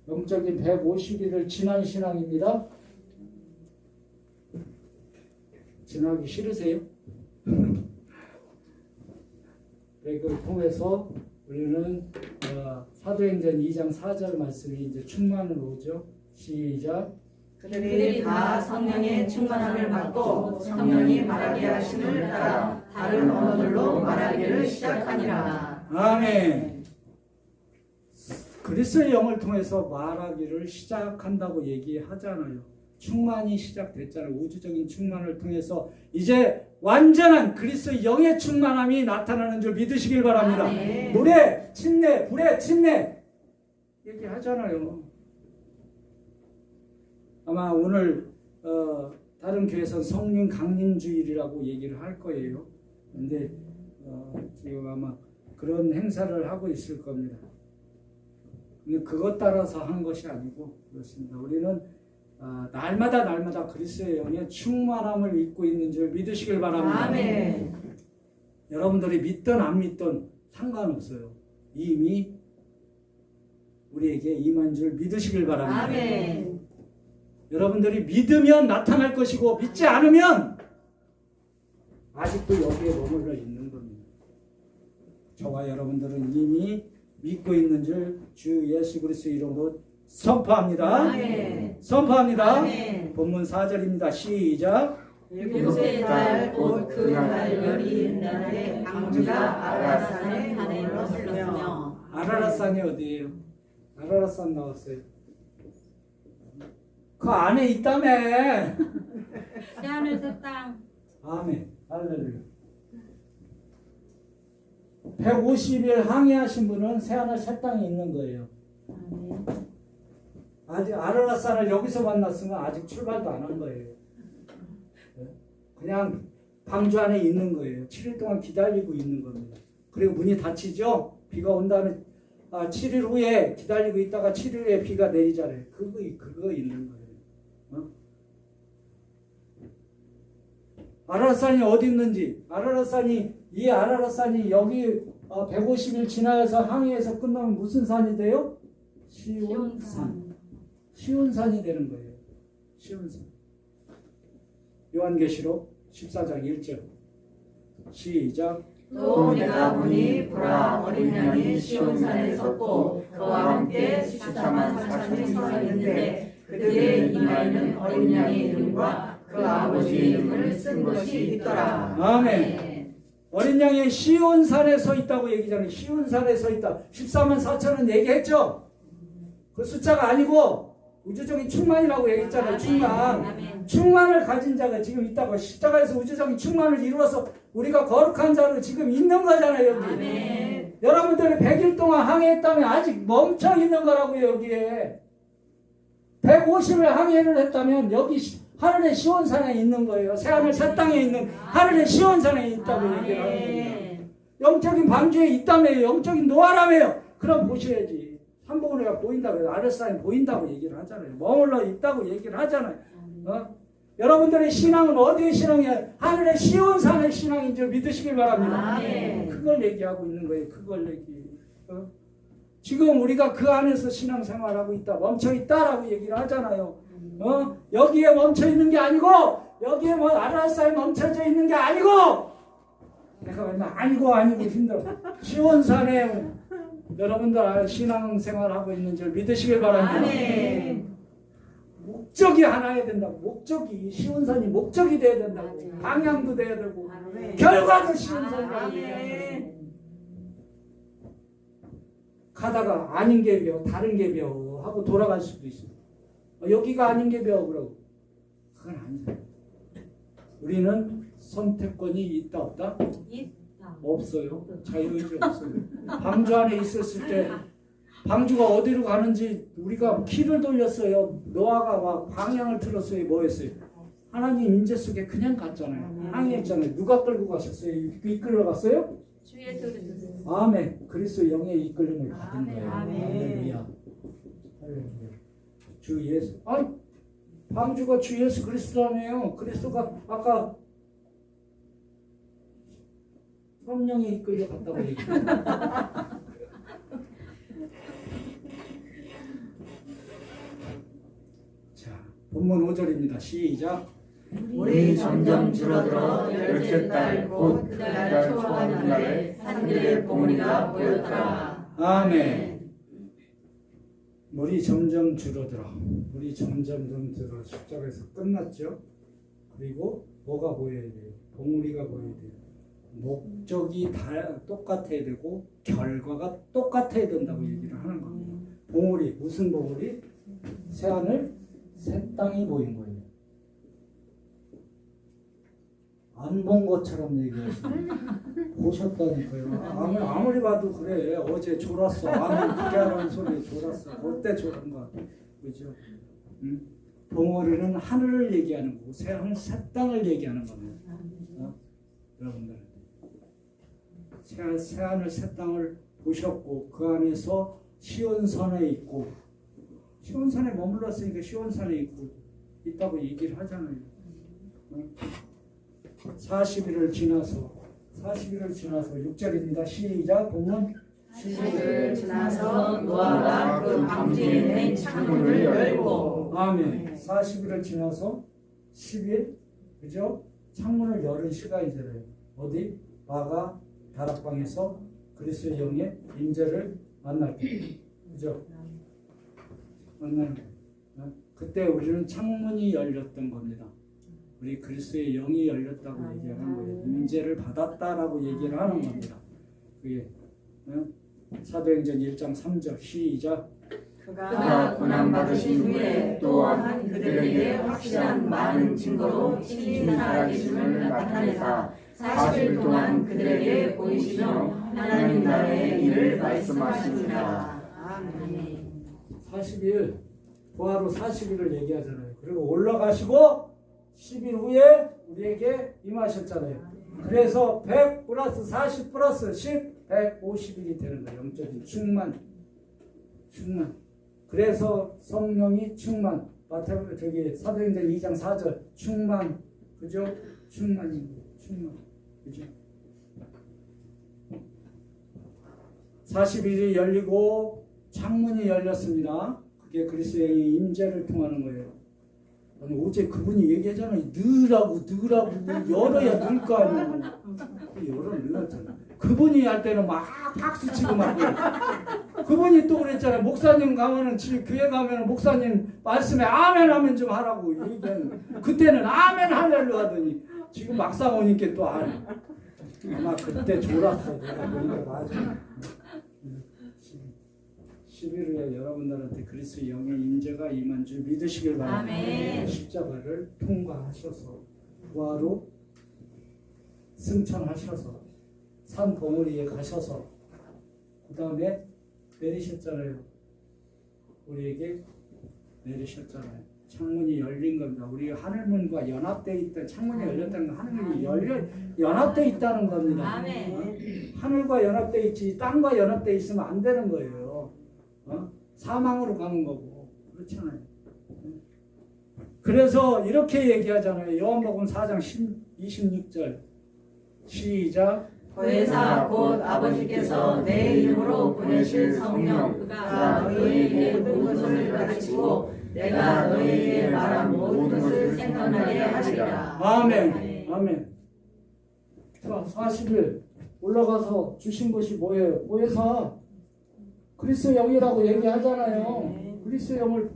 영적인 150일을 지난 신앙입니다. 지나기 싫으세요? 그걸 통해서 우리는 사도행전 2장 4절 말씀이 이제 충만으로 오죠. 시작. 그들이 다 성령의 충만함을 받고 성령이 말하게 하심을 따라 다른 언어들로 말하기를 시작하니라. 아멘. 그리스도의 영을 통해서 말하기를 시작한다고 얘기하잖아요. 충만이 시작됐잖아요. 우주적인 충만을 통해서 이제 완전한 그리스도의 영의 충만함이 나타나는 줄 믿으시길 바랍니다. 아멘. 물에 침례, 불에 침례 얘기하잖아요. 아마 오늘 다른 교회에서 성령 강림주일이라고 얘기를 할 거예요. 근데 지금 아마 그런 행사를 하고 있을 겁니다. 근데 그것 따라서 한 것이 아니고 그렇습니다. 우리는 날마다 그리스도의 영의 충만함을 입고 있는 줄 믿으시길 바랍니다. 아멘. 여러분들이 믿든 안 믿든 상관없어요. 이미 우리에게 임한 줄 믿으시길 바랍니다. 아멘. 여러분들이 믿으면 나타날 것이고 믿지 않으면 아직도 여기에 머물러 있는 겁니다. 저와 여러분들은 이미 믿고 있는 줄 주 예수 그리스도의 이름으로 선포합니다. 아멘. 선포합니다. 아멘. 본문 4절입니다. 시작. 일곱째 달 곧 그 달 열이 있는 날에 방주가 아라산에 산에로 흘렀으며. 아라라산이 어디예요? 아라라산 나왔어요. 그 안에 있다며. 새하늘새 땅. 아멘. 할렐루야. 150일 항해하신 분은 새하늘 새 땅에 있는 거예요. 아직 아라라산을 여기서 만났으면 아직 출발도 안 한 거예요. 그냥 방주 안에 있는 거예요. 7일 동안 기다리고 있는 겁니다. 그리고 문이 닫히죠. 비가 온 다음에 7일 후에 기다리고 있다가 7일 후에 비가 내리잖아요. 그거 있는 거예요. 아라라산이 어디 있는지, 이 아라라산이 여기 150일 지나서 항해에서 끝나면 무슨 산이 돼요? 시온산. 시온산이 되는 거예요. 시온산. 요한계시록 14장 1절. 시작. 또 내가 보니 보라 어린 양이 시온산에 섰고 그와 함께 14만 4천이 서 있는데 그들의 이마에는 어린 양의 이름과 그 아버지의 이름을 쓴 것이 있더라. 아멘. 어린 양이 시온산에 서 있다고 얘기잖아요. 시온산에 서 있다. 14만 4천은 얘기했죠. 그 숫자가 아니고 우주적인 충만이라고 얘기했잖아요. 충만. 충만을 가진 자가 지금 있다고. 십자가에서 우주적인 충만을 이루어서 우리가 거룩한 자로 지금 있는 거잖아요. 여기. 아멘. 여러분들이 100일 동안 항해했다면 아직 멈춰 있는 거라고요. 여기에 150일 항해를 했다면 여기 하늘의 시온산에 있는 거예요. 새하늘 새 땅에 있는 하늘의 시온산에 있다고 얘기를 하는 겁니다. 영적인 방주에 있다며요. 영적인 노아라며요. 그럼 보셔야지. 삼복은혜가 보인다고, 아랫산이 보인다고 얘기를 하잖아요. 머물러 있다고 얘기를 하잖아요. 여러분들의 신앙은 어디의 신앙이에요? 하늘의 시온산의 신앙인 줄 믿으시길 바랍니다. 아멘. 그걸 얘기하고 있는 거예요. 그걸 얘기. 지금 우리가 그 안에서 신앙생활하고 있다, 멈춰 있다라고 얘기를 하잖아요. 여기에 멈춰 있는 게 아니고, 여기에 뭐 아라사에 멈춰져 있는 게 아니고, 내가 맨날 아니고 힘들어. 시온산에 여러분들 신앙생활하고 있는 줄 믿으시길 바랍니다. 아멘. 목적이 하나야 된다고. 목적이 시온산이 목적이 돼야 된다고. 맞아요. 방향도 돼야 되고 아멘. 결과도 시온산이라고 아멘. 얘기하는 가다가 아닌 게 벼, 다른 게 벼 하고 돌아갈 수도 있어요. 여기가 아닌 게 벼 그러고 그건 아니죠. 우리는 선택권이 있다 없다? 없어요. 자유의지 없어요. 방주 안에 있었을 때 방주가 어디로 가는지 우리가 키를 돌렸어요. 노아가 막 방향을 틀었어요. 뭐 했어요? 하나님 인재 속에 그냥 갔잖아요. 항해했잖아요. 누가 끌고 가셨어요? 이끌러 갔어요? 주 예수 그리스도. 아멘. 그리스도 영의 이끌림을 받은 아멘. 거예요. 아멘. 할렐루야. 할렐루야. 주 예수. 방주가 주 예수 그리스도라며요. 그리스도가 아까 성령에 이끌려 갔다고 얘기해요. 자, 본문 5절입니다. 시작. 물이 점점 줄어들어 열째 달 곧 그 달 초하는 날에 산들의 봉우리가 보였더라. 아멘. 물이 점점 줄어들어. 물이 점점 줄어. 10절에서 끝났죠. 그리고 뭐가 보여야 돼요? 봉우리가 보여야 돼요. 목적이 다 똑같아야 되고 결과가 똑같아야 된다고 얘기를 하는 겁니다. 봉우리, 무슨 봉우리? 새하늘, 새 땅이 보인 거예요. 안 본 것처럼 얘기하시네. 보셨다니까요. 아무리 봐도 그래. 어제 졸았어. 아무 그게 하라는 소리 졸았어. 그때 졸은 거. 그죠? 응? 봉우리는 하늘을 얘기하는 거고 새하늘, 새 땅을 얘기하는 겁니다. 여러분들. 새하늘, 새 땅을 보셨고 그 안에서 시온산에 있고 시온산에 머물렀으니까 시온산에 있다고 얘기를 하잖아요. 40일을 지나서 6절입니다. 시작. 보면 10일을 지나서 노아가 그 방주에 낸 창문을 열고 아멘. 40일을 지나서 10일 그죠? 창문을 열은 시간이잖아요. 어디? 마가 다락방에서 그리스도의 영의 임재를 만날 때. 그죠? 만나는 거. 그때 우리는 창문이 열렸던 겁니다. 우리 그리스도의 영이 열렸다고 얘기하는 거예요. 임재를 받았다라고 얘기를 하는 겁니다. 그게 사도행전 1장 3절 시작. 그가 고난받으신 후에 또한 그들에게 확실한 많은 증거로 친히 살아계심을 나타내사 40일 동안 그들에게 보이시며 하나님 나라의 일을 말씀하시니라. 아멘. 40일 부하로 40일을 얘기하잖아요. 그리고 올라가시고 10일 후에 우리에게 임하셨잖아요. 그래서 100 플러스 40 플러스 10 150일이 되는 거예요. 영적인 충만. 그래서 성령이 충만. 사도행전 2장 4절 충만. 그죠? 충만입니다. 충만. 그죠? 40일이 열리고 창문이 열렸습니다. 그게 그리스도의 임재를 통하는 거예요. 아니, 어제 그분이 얘기하잖아요. 넣으라고 열어야 넣을 거 아니에요. 열었잖아. 그분이 할 때는 막 박수치고 막 그분이 또 그랬잖아요. 목사님 가면은 교회 가면은 목사님 말씀에 아멘 하면 좀 하라고 얘기하는. 그때는 아멘 할렐루 하더니 지금 막상 오니까 또 안 해. 아마 그때 졸았어. 내가 보니까 맞아. 10일 후에 여러분들한테 그리스도의 영의 임재가 임한 줄 믿으시길 바랍니다. 아멘. 십자가를 통과하셔서 부하로 승천하셔서 산 봉우리에 가셔서 그 다음에 내리셨잖아요. 우리에게 내리셨잖아요. 창문이 열린 겁니다. 우리 하늘문과 연합되어 있다. 창문이 열렸다는 건 하늘이 연합되어 있다는 겁니다. 아멘. 하늘과 연합되어 있지 땅과 연합되어 있으면 안 되는 거예요. 사망으로 가는 거고 그렇잖아요. 그래서 이렇게 얘기하잖아요. 요한복음 4장 26절 시작. 보혜사 곧 아버지께서 내 이름으로 보내실 성령 그가 너희에게 모든 것을 가르치고 내가 너희에게 말한 모든 것을 생각나게 하시리라. 아멘. 아멘. 자, 40일 올라가서 주신 것이 뭐예요? 보혜사 그리스도 영이라고 얘기하잖아요. 그리스도 영을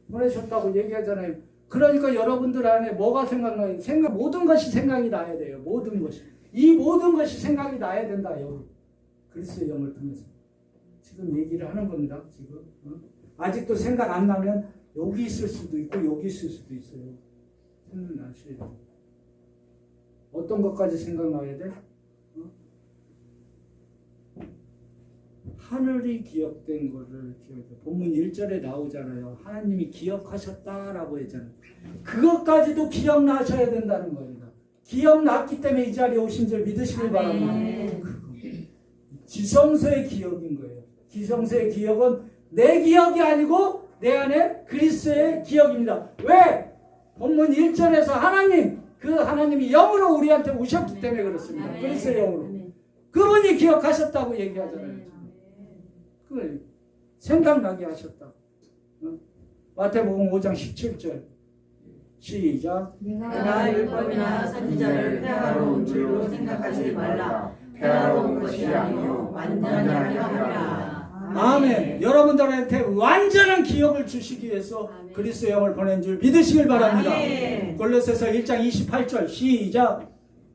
보내셨다고 얘기하잖아요. 그러니까 여러분들 안에 뭐가 생각나요? 모든 것이 생각이 나야 돼요. 모든 것이. 이 모든 것이 생각이 나야 된다. 여기. 그리스도 영을 통해서. 지금 얘기를 하는 겁니다. 지금. 아직도 생각 안 나면 여기 있을 수도 있고 여기 있을 수도 있어요. 생각나셔야 돼요. 어떤 것까지 생각나야 돼? 하늘이 기억된 거를 기억해. 본문 1절에 나오잖아요. 하나님이 기억하셨다라고 했잖아요. 그것까지도 기억나셔야 된다는 겁니다. 기억났기 때문에 이 자리에 오신 줄 믿으시길 바랍니다. 지성소의 기억인 거예요. 지성소의 기억은 내 기억이 아니고 내 안에 그리스도의 기억입니다. 왜? 본문 1절에서 하나님이 영으로 우리한테 오셨기 때문에 그렇습니다. 그리스도의 영으로. 그분이 기억하셨다고 얘기하잖아요. 그걸 생각나게 하셨다. 마태복음 5장 17절 시작. 내가 율법이나 선지자를 폐하러 온 줄로 생각하지 말라. 폐하러 온 것이 아니요 완전하게 하리라. 아멘. 여러분들한테 완전한 기업을 주시기 위해서 아멘. 그리스도의 영을 보낸 줄 믿으시길 바랍니다. 아멘. 골로새서 1장 28절 시작.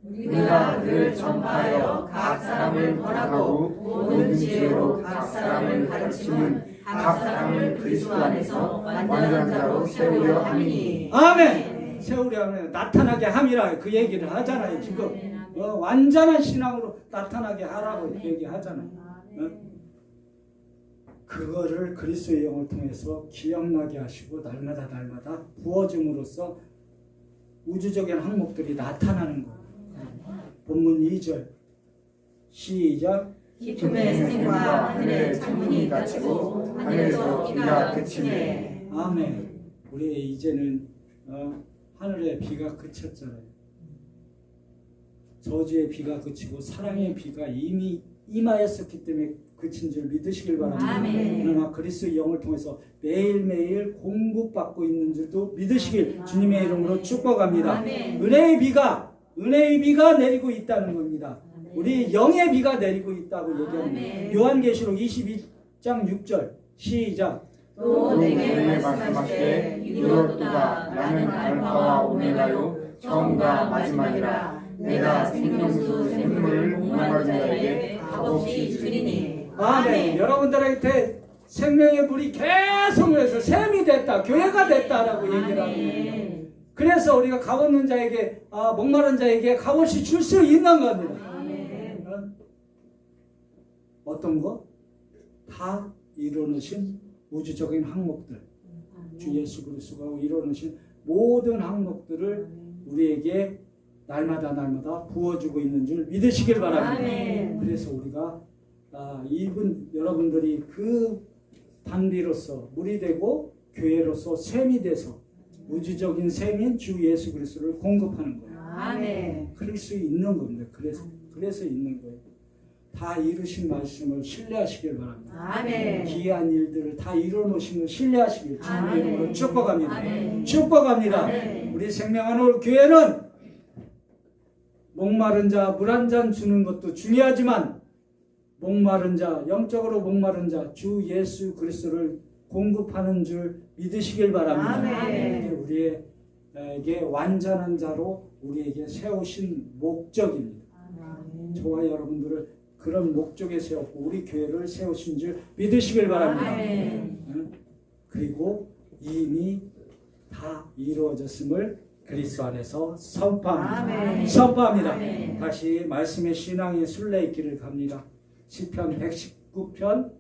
우리가 그를 전파하여 각 사람을 권하고 모든 지혜로 각 사람을 가르치면 각 사람을 그리스도 안에서 완전한 자로 세우려 함이니. 아멘. 세우려 하면 나타나게 함이라 그 얘기를 하잖아요. 지금 완전한 신앙으로 나타나게 하라고 얘기하잖아요. 그거를 그리스도의 영을 통해서 기억나게 하시고 날마다 부어줌으로써 우주적인 항목들이 나타나는 거예요. 본문 2절 시작. 기쁨의 생과 하늘의 창문이 닫히고 하늘에서 비가 그치네. 아멘. 우리 이제는 하늘의 비가 그쳤잖아요. 저주의 비가 그치고 사랑의 비가 이미 임하였었기 때문에 그친 줄 믿으시길 바랍니다. 아멘. 그러나 그리스도의 영을 통해서 매일매일 공급받고 있는 줄도 믿으시길 주님의 이름으로 축복합니다. 아멘. 은혜의 비가 내리고 있다는 겁니다. 우리 영의 비가 내리고 있다고 얘기합니다. 아멘. 요한계시록 22장 6절 시작. 또 내게 말씀하시되 이루었도다. 나는 알파와 오메가요 처음과 마지막이라. 내가 생명수 샘물을 목마른 자에게 값없이 주리니. 아멘. 여러분들한테 생명의 불이 계속 해서 샘이 됐다, 교회가 됐다라고 얘기를 하는 거예요. 그래서 우리가 값없는 자에게, 목마른 자에게 값없이 줄 수 있는 겁니다. 아멘. 어떤 거? 다 이루어놓으신 우주적인 항목들, 주 예수 그리스도가 이루어놓으신 모든 항목들을 우리에게 날마다 부어주고 있는 줄 믿으시길 바랍니다. 아멘. 그래서 우리가 여러분들이 그 단비로서 물이 되고 교회로서 샘이 돼서 우주적인 샘인 주 예수 그리스도를 공급하는 거예요. 아멘. 그럴 수 있는 겁니다. 그래서 있는 거예요. 다 이루신 말씀을 신뢰하시길 바랍니다. 아멘. 기이한 일들을 다 이루어놓으신 걸 신뢰하시길 주님의 아멘. 이름으로 축복합니다. 아멘. 축복합니다. 아멘. 우리 생명하는 교회는 목마른 자 물 한 잔 주는 것도 중요하지만 목마른 자, 영적으로 목마른 자, 주 예수 그리스도를 공급하는 줄 믿으시길 바랍니다. 아멘. 이게 우리에게 완전한 자로 우리에게 세우신 목적입니다. 저와 여러분들을 그런 목적에 세웠고 우리 교회를 세우신 줄 믿으시길 바랍니다. 아멘. 그리고 이미 다 이루어졌음을 그리스도 안에서 선포합니다. 아멘. 선포합니다. 아멘. 다시 말씀의 신앙의 순례의 길을 갑니다. 시편 119편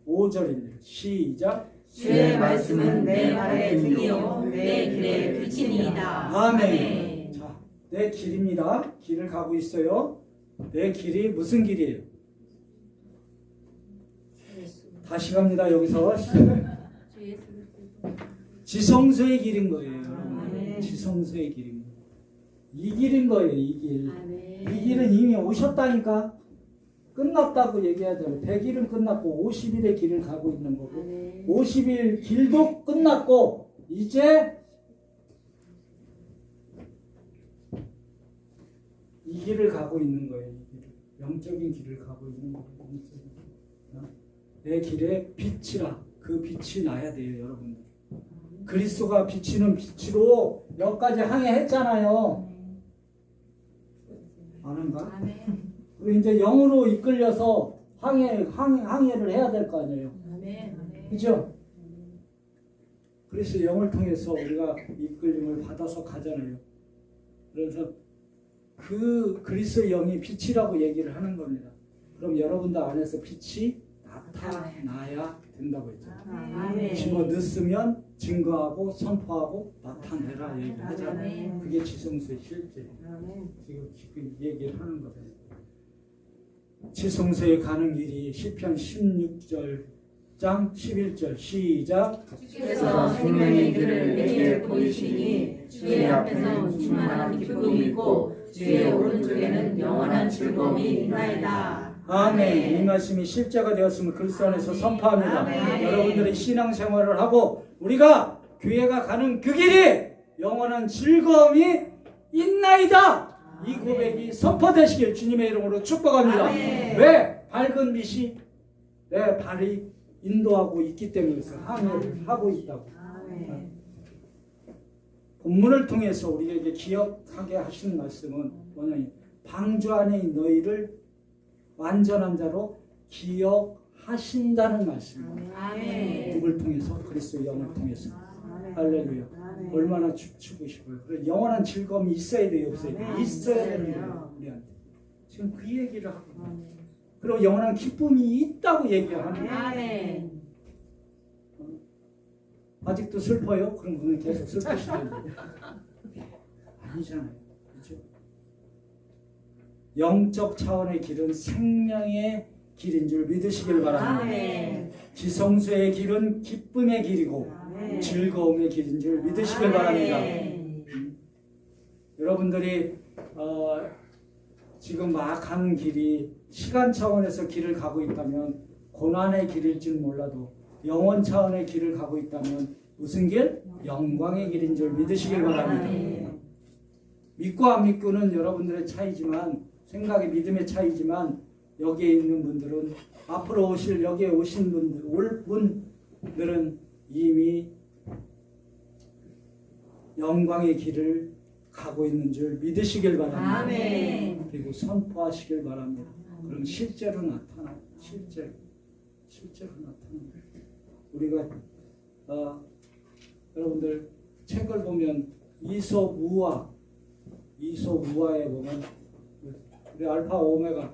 105절입니다. 시작. 주의 말씀은 내 발의 등이요 내 길의 빛이니이다. 아멘. 자, 내 길입니다. 길을 가고 있어요. 내 길이 무슨 길이에요? 다시 갑니다. 여기서 지성소의 길인 거예요. 여러분. 지성소의 길입니다. 이 길인 거예요. 이 길. 이 길은 이미 오셨다니까. 끝났다고 얘기하잖아요. 100일은 끝났고 50일의 길을 가고 있는 거고 50일 길도 끝났고 이제 이 길을 가고 있는 거예요. 이 길을. 영적인 길을 가고 있는 거예요. 내 길에 빛이라. 그 빛이 나야 돼요. 여러분들. 그리스도가 비치는 빛으로 여기까지 항해했잖아요. 아는가? 그리고 이제 영으로 이끌려서 항해를 해야 될 거 아니에요. 그죠? 그래서 영을 통해서 우리가 이끌림을 받아서 가잖아요. 그래서 그 그리스도의 영이 빛이라고 얘기를 하는 겁니다. 그럼 여러분들 안에서 빛이 나타나야 된다고 했죠. 집어 넣으면 증거하고 선포하고 나타내라 얘기를 하잖아요. 그게 지성소의 실제예요. 지금 얘기를 하는 거예요. 지성소에 가는 길이 시편 16장 11절 시작. 주께서 생명의 길을 내게 보이시니 주의 앞에는 충만한 기쁨이 있고 주의 오른쪽에는 영원한 즐거움이 있나이다. 아멘. 이 말씀이 실제가 되었음을 그리스도 안에서 선포합니다. 아멘. 여러분들의 신앙생활을 하고 우리가 교회가 가는 그 길이 영원한 즐거움이 있나이다. 이 고백이 선포되시길 주님의 이름으로 축복합니다. 아멘. 왜? 밝은 빛이 내 발이 인도하고 있기 때문에 항해를 하고 있다고. 아멘. 본문을 통해서 우리에게 기억하게 하시는 말씀은 뭐냐면 방주 안에 너희를 완전한 자로 기억하신다는 말씀입니다. 아멘. 누굴 통해서? 그리스도의 영을 통해서. 아멘. 할렐루야. 아멘. 얼마나 춤추고 싶어요. 그래 영원한 즐거움이 있어야 돼요, 없어야 돼요? 아멘. 있어야 되는 있어야 거예요, 돼요. 우리한테. 지금 그 얘기를 하고 아멘. 그리고 영원한 기쁨이 있다고 얘기하는 아멘. 아직도 슬퍼요? 그럼 그는 계속 슬프시는데 아니잖아요. 그렇죠? 영적 차원의 길은 생명의 길인 줄 믿으시길 바랍니다. 아멘. 지성소의 길은 기쁨의 길이고 아멘. 즐거움의 길인 줄 믿으시길 바랍니다. 아멘. 여러분들이 지금 막 가는 길이 시간 차원에서 길을 가고 있다면 고난의 길일 줄 몰라도 영원 차원의 길을 가고 있다면 무슨 길? 영광의 길인 줄 믿으시길 바랍니다. 아멘. 믿고 안 믿고는 여러분들의 차이지만 생각의 믿음의 차이지만 여기에 있는 분들은 앞으로 오실 여기에 오신 분들 올 분들은 이미 영광의 길을 가고 있는 줄 믿으시길 바랍니다. 아멘. 그리고 선포하시길 바랍니다. 그럼 실제로 나타나요. 실제로 나타납니다. 우리가 여러분들 책을 보면 이솝우화에 보면 우리 알파 오메가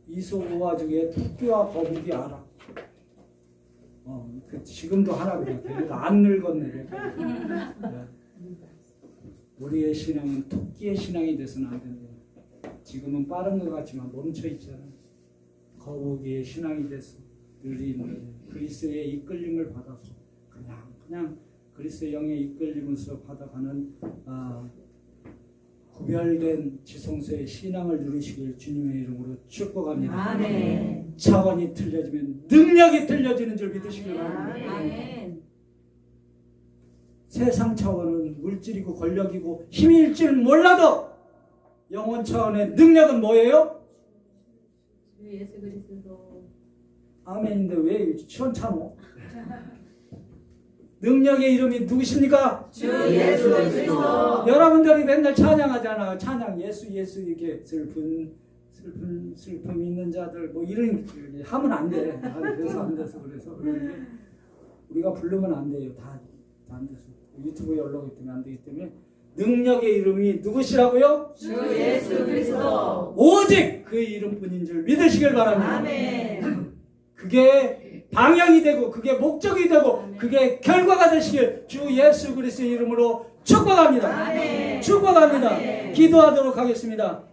이솝우화 중에 토끼와 거북이 알아. 지금도 하나거든요. 걔네가 안 늙었네. 네. 우리의 신앙은 토끼의 신앙이 돼서는 안 됩니다. 지금은 빠른 것 같지만 멈춰 있잖아요. 거북이의 신앙이 돼서 느리는 그리스도의 이끌림을 받아서 그냥 그리스도의 영의 이끌림으로서 받아가는 구별된 지성소의 신앙을 누리시길 주님의 이름으로 축복합니다. 아멘. 차원이 틀려지면 능력이 틀려지는 줄 믿으시길 바랍니다. 아멘. 세상 차원은 물질이고 권력이고 힘일 줄 몰라도 영혼 차원의 능력은 뭐예요? 주 예수 그리스도. 아멘인데 왜 시원찮어? 능력의 이름이 누구십니까? 주 예수 그리스도. 여러분들이 맨날 찬양하잖아. 찬양 예수 이렇게 슬픔 있는 자들 뭐 이런 하면 안 돼. 그래서 안 돼서 그런데 우리가 부르면 안 돼요. 다 안 돼서 유튜브에 올라오기 때문에 안 되기 때문에 능력의 이름이 누구시라고요? 주 예수 그리스도. 오직 그 이름뿐인 줄 믿으시길 바랍니다. 아멘. 그게 방향이 되고 그게 목적이 되고 그게 결과가 되시길 주 예수 그리스도의 이름으로 축복합니다. 아멘. 축복합니다. 아멘. 기도하도록 하겠습니다.